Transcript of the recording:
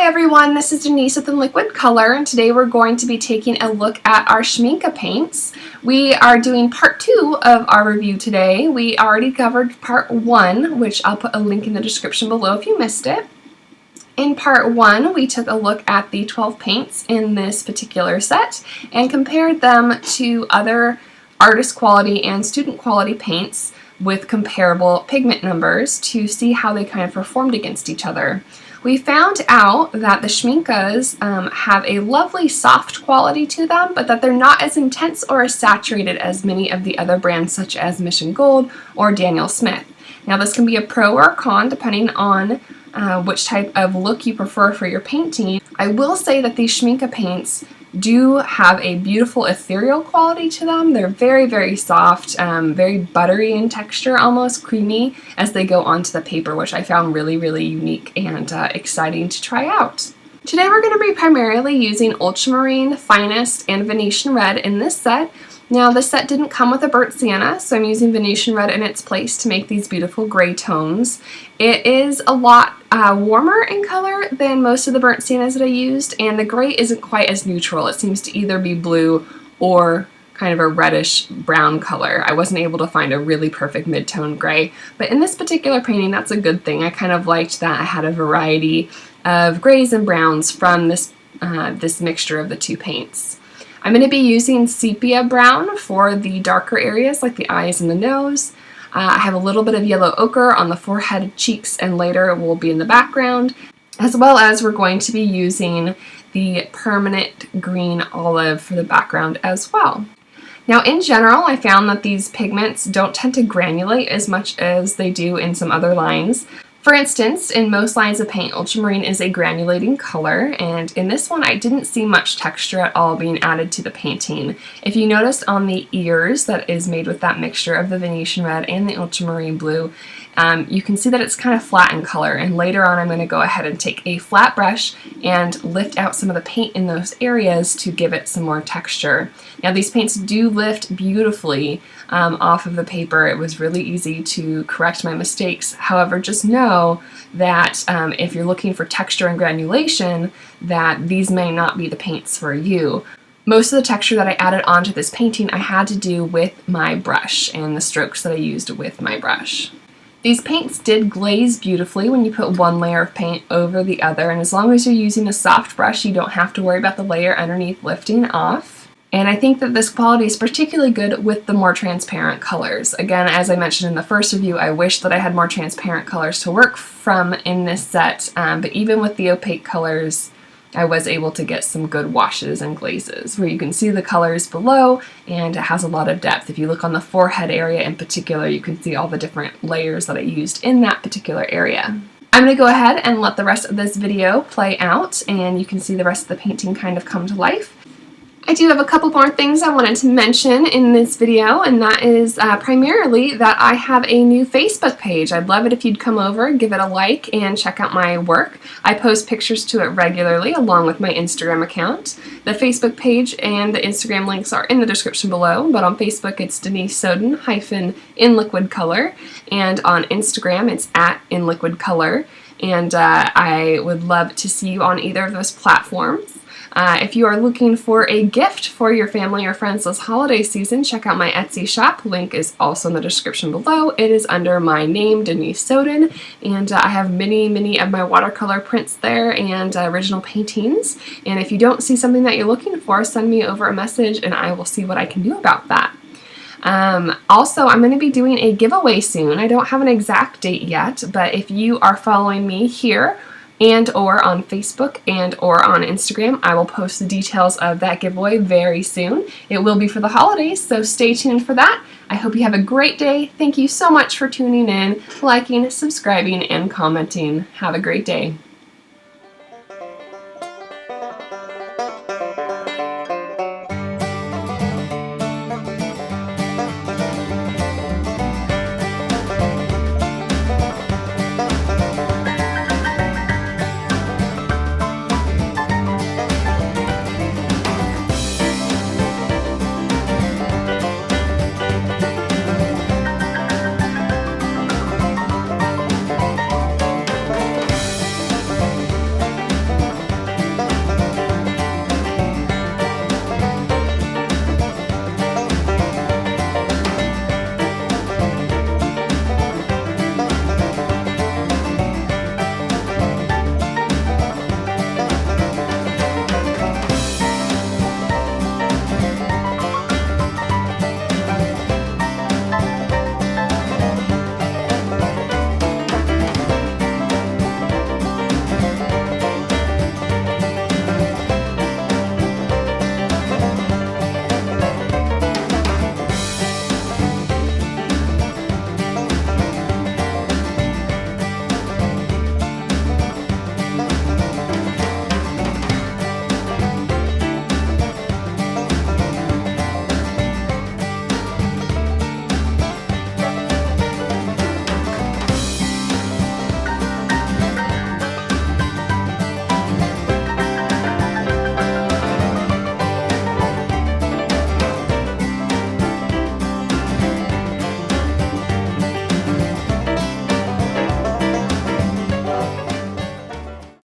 everyone, this is Denise with Liquid Color, and today we're going to be taking a look at our Schmincke paints. We are doing part 2 of our review today. We already covered part 1, which I'll put a link in the description below if you missed it. In part 1, we took a look at the 12 paints in this particular set and compared them to other artist quality and student quality paints with comparable pigment numbers to see how they kind of performed against each other. We found out that the Schminckes have a lovely soft quality to them, but that they're not as intense or as saturated as many of the other brands such as Mission Gold or Daniel Smith. Now this can be a pro or a con depending on which type of look you prefer for your painting. I will say that these Schmincke paints do have a beautiful ethereal quality to them. They're very, very soft, very buttery in texture, almost creamy as they go onto the paper, which I found really, really unique and exciting to try out. Today we're going to be primarily using Ultramarine Finest and Venetian Red in this set. Now this set didn't come with a burnt sienna, so I'm using Venetian Red in its place to make these beautiful gray tones. It is a lot warmer in color than most of the burnt siennas that I used, and the gray isn't quite as neutral. It seems to either be blue or kind of a reddish brown color. I wasn't able to find a really perfect mid-tone gray, but in this particular painting that's a good thing. I kind of liked that I had a variety of grays and browns from this, this mixture of the two paints. I'm going to be using Sepia Brown for the darker areas like the eyes and the nose. I have a little bit of yellow ochre on the forehead, cheeks, and later it will be in the background, as well as we're going to be using the permanent green olive for the background as well. Now in general, I found that these pigments don't tend to granulate as much as they do in some other lines. For instance, in most lines of paint, ultramarine is a granulating color, and in this one I didn't see much texture at all being added to the painting. If you notice on the ears that is made with that mixture of the Venetian Red and the ultramarine blue, you can see that it's kind of flat in color, and later on I'm going to go ahead and take a flat brush and lift out some of the paint in those areas to give it some more texture. Now these paints do lift beautifully off of the paper. It was really easy to correct my mistakes. However, just know that if you're looking for texture and granulation, that these may not be the paints for you. Most of the texture that I added onto this painting I had to do with my brush and the strokes that I used with my brush. These paints did glaze beautifully when you put one layer of paint over the other, and as long as you're using a soft brush you don't have to worry about the layer underneath lifting off. And I think that this quality is particularly good with the more transparent colors. Again, as I mentioned in the first review, I wish that I had more transparent colors to work from in this set, but even with the opaque colors I was able to get some good washes and glazes where you can see the colors below and it has a lot of depth. If you look on the forehead area in particular, you can see all the different layers that I used in that particular area. I'm going to go ahead and let the rest of this video play out and you can see the rest of the painting kind of come to life. I do have a couple more things I wanted to mention in this video, and that is primarily that I have a new Facebook page. I'd love it if you'd come over, give it a like, and check out my work. I post pictures to it regularly along with my Instagram account. The Facebook page and the Instagram links are in the description below, but on Facebook it's Denise Soden -in Liquid Color, and on Instagram it's @inliquidcolor, and I would love to see you on either of those platforms. If you are looking for a gift for your family or friends this holiday season, check out my Etsy shop. Link is also in the description below. It is under my name, Denise Soden, and I have many of my watercolor prints there and original paintings. And if you don't see something that you're looking for, send me over a message and I will see what I can do about that. Also, I'm going to be doing a giveaway soon. I don't have an exact date yet, but if you are following me here and or on Facebook and or on Instagram, I will post the details of that giveaway very soon. It will be for the holidays, so stay tuned for that. I hope you have a great day. Thank you so much for tuning in, liking, subscribing, and commenting. Have a great day.